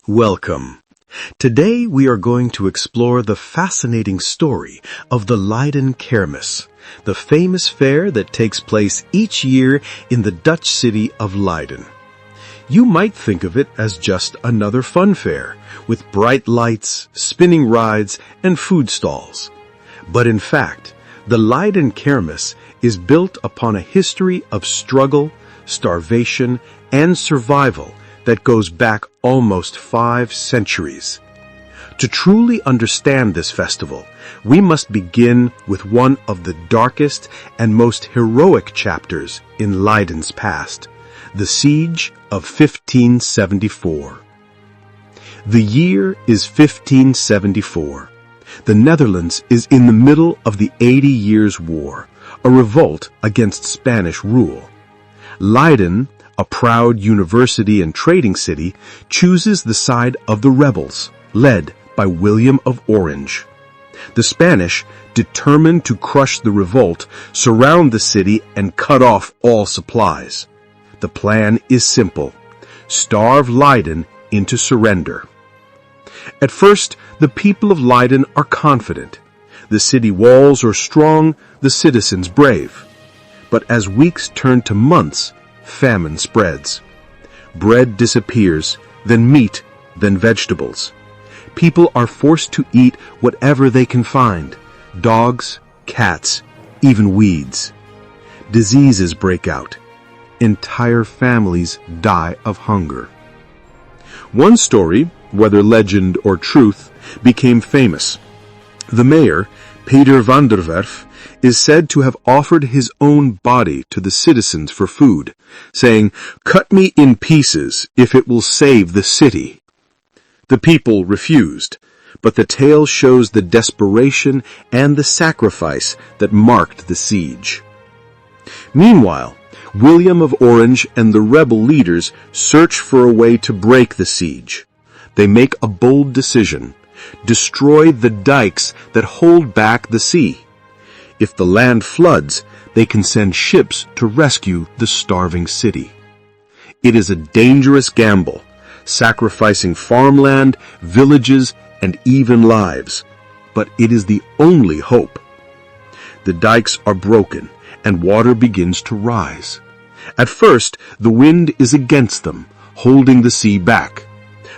Welcome. Today we are going to explore the fascinating story of the Leiden Kermis, the famous fair that takes place each year in the Dutch city of Leiden. You might think of it as just another fun fair, with bright lights, spinning rides, and food stalls. But in fact, the Leiden Kermis is built upon a history of struggle, starvation, and survival that goes back almost 5 centuries. To truly understand this festival, we must begin with one of the darkest and most heroic chapters in Leiden's past, the Siege of 1574. The year is 1574. The Netherlands is in the middle of the 80 Years' War, a revolt against Spanish rule. Leiden, a proud university and trading city, chooses the side of the rebels, led by William of Orange. The Spanish, determined to crush the revolt, surround the city and cut off all supplies. The plan is simple: starve Leiden into surrender. At first, the people of Leiden are confident. The city walls are strong, the citizens brave. But as weeks turn to months, famine spreads. Bread disappears, then meat, then vegetables. People are forced to eat whatever they can find: dogs, cats, even weeds. Diseases break out. Entire families die of hunger. One story, whether legend or truth, became famous. The mayor, Peter van der Werf, is said to have offered his own body to the citizens for food, saying, "Cut me in pieces if it will save the city." The people refused, but the tale shows the desperation and the sacrifice that marked the siege. Meanwhile, William of Orange and the rebel leaders search for a way to break the siege. They make a bold decision: destroy the dikes that hold back the sea. If the land floods, they can send ships to rescue the starving city. It is a dangerous gamble, sacrificing farmland, villages, and even lives. But it is the only hope. The dikes are broken, and water begins to rise. At first, the wind is against them, holding the sea back.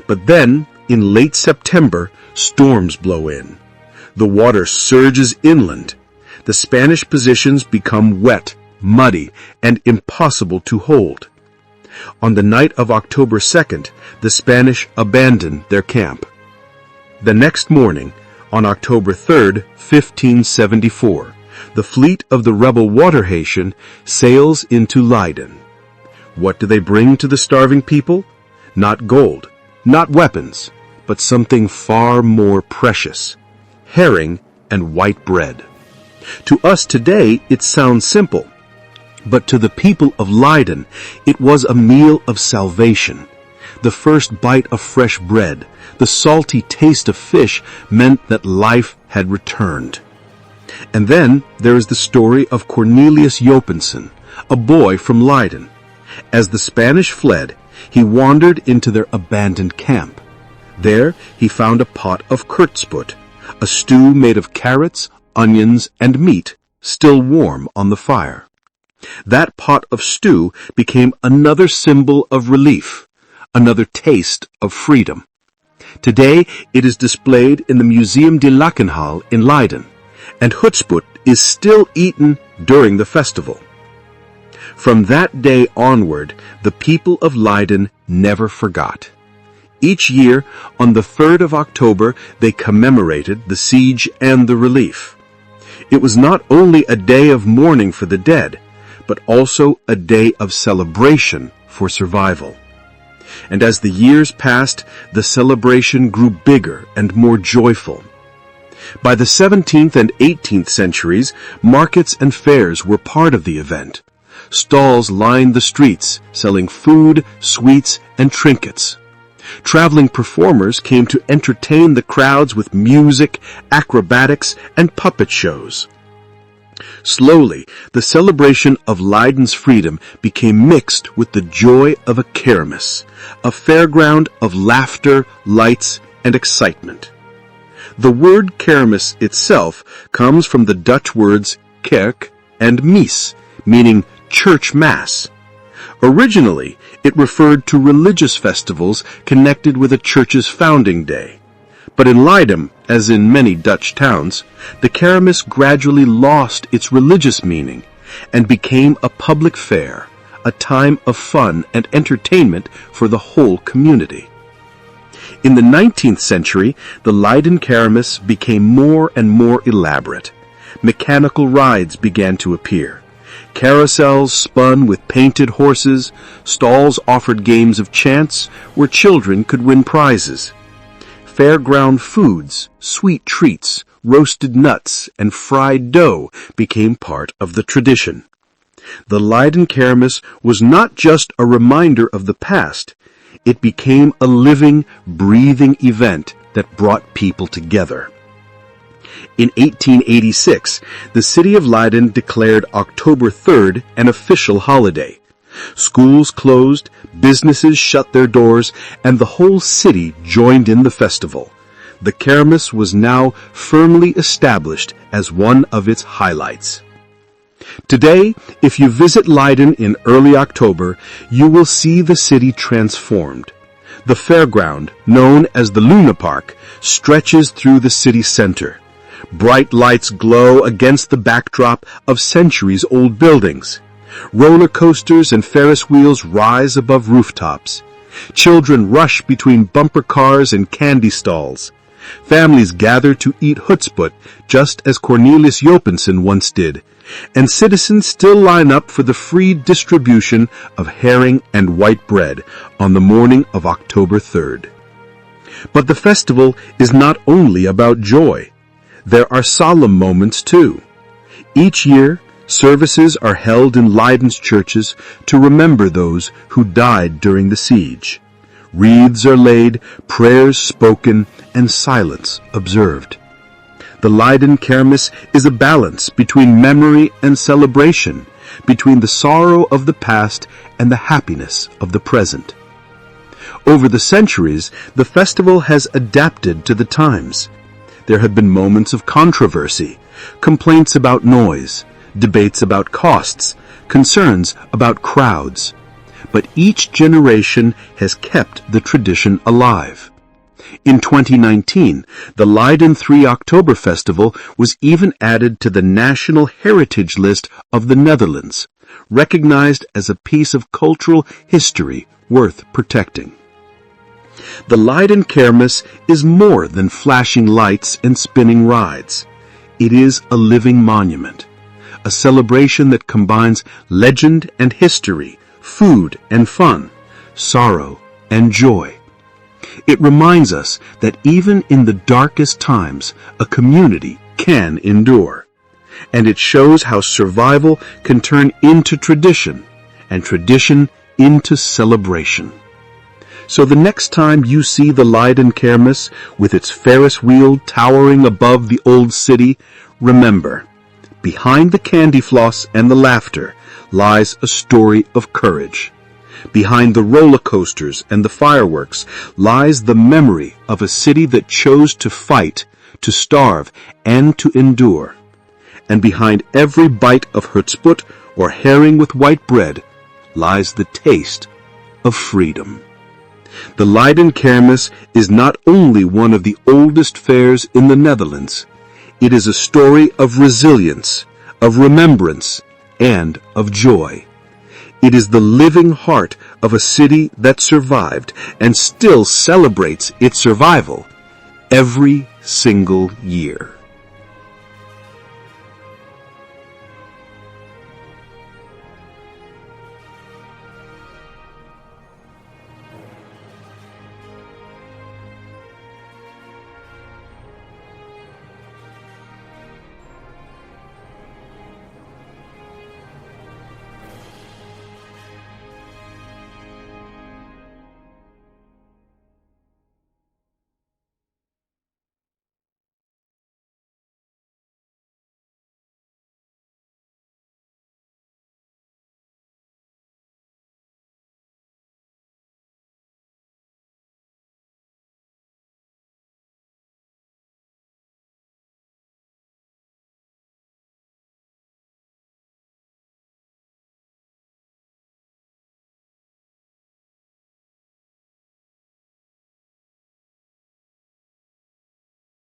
But then, in late September, storms blow in. The water surges inland. The Spanish positions become wet, muddy, and impossible to hold. On the night of October 2nd, the Spanish abandon their camp. The next morning, on October 3rd, 1574, the fleet of the rebel Waterhaitian sails into Leiden. What do they bring to the starving people? Not gold, not weapons, but something far more precious: herring and white bread. To us today, it sounds simple, but to the people of Leiden, it was a meal of salvation. The first bite of fresh bread, the salty taste of fish, meant that life had returned. And then there is the story of Cornelius Jopensen, a boy from Leiden. As the Spanish fled, he wandered into their abandoned camp. There he found a pot of hutspot, a stew made of carrots, onions, and meat, still warm on the fire. That pot of stew became another symbol of relief, another taste of freedom. Today it is displayed in the Museum de Lakenhal in Leiden, and hutspot is still eaten during the festival. From that day onward, the people of Leiden never forgot. Each year, on the 3rd of October, they commemorated the siege and the relief. It was not only a day of mourning for the dead, but also a day of celebration for survival. And as the years passed, the celebration grew bigger and more joyful. By the 17th and 18th centuries, markets and fairs were part of the event. Stalls lined the streets, selling food, sweets, and trinkets. Traveling performers came to entertain the crowds with music, acrobatics, and puppet shows. Slowly, the celebration of Leiden's freedom became mixed with the joy of a kermis, a fairground of laughter, lights, and excitement. The word kermis itself comes from the Dutch words kerk and mis, meaning church mass. Originally, it referred to religious festivals connected with a church's founding day. But in Leiden, as in many Dutch towns, the kermis gradually lost its religious meaning and became a public fair, a time of fun and entertainment for the whole community. In the 19th century, the Leiden Kermis became more and more elaborate. Mechanical rides began to appear. Carousels spun with painted horses, stalls offered games of chance where children could win prizes. Fairground foods, sweet treats, roasted nuts, and fried dough became part of the tradition. The Leiden Kermis was not just a reminder of the past, it became a living, breathing event that brought people together. In 1886, the city of Leiden declared October 3rd an official holiday. Schools closed, businesses shut their doors, and the whole city joined in the festival. The Kermis was now firmly established as one of its highlights. Today, if you visit Leiden in early October, you will see the city transformed. The fairground, known as the Luna Park, stretches through the city center. Bright lights glow against the backdrop of centuries-old buildings. Roller coasters and Ferris wheels rise above rooftops. Children rush between bumper cars and candy stalls. Families gather to eat hutspot, just as Cornelius Jopensen once did, and citizens still line up for the free distribution of herring and white bread on the morning of October 3rd. But the festival is not only about joy. There are solemn moments too. Each year, services are held in Leiden's churches to remember those who died during the siege. Wreaths are laid, prayers spoken, and silence observed. The Leiden Kermis is a balance between memory and celebration, between the sorrow of the past and the happiness of the present. Over the centuries, the festival has adapted to the times. There have been moments of controversy, complaints about noise, debates about costs, concerns about crowds. But each generation has kept the tradition alive. In 2019, the Leiden 3 October Festival was even added to the National Heritage List of the Netherlands, recognized as a piece of cultural history worth protecting. The Leiden Kermis is more than flashing lights and spinning rides. It is a living monument, a celebration that combines legend and history, food and fun, sorrow and joy. It reminds us that even in the darkest times, a community can endure. And it shows how survival can turn into tradition, and tradition into celebration. So the next time you see the Leiden Kermis with its Ferris wheel towering above the old city, remember, behind the candy floss and the laughter lies a story of courage. Behind the roller coasters and the fireworks lies the memory of a city that chose to fight, to starve, and to endure. And behind every bite of hutspot or herring with white bread lies the taste of freedom. The Leiden Kermis is not only one of the oldest fairs in the Netherlands, it is a story of resilience, of remembrance, and of joy. It is the living heart of a city that survived and still celebrates its survival every single year.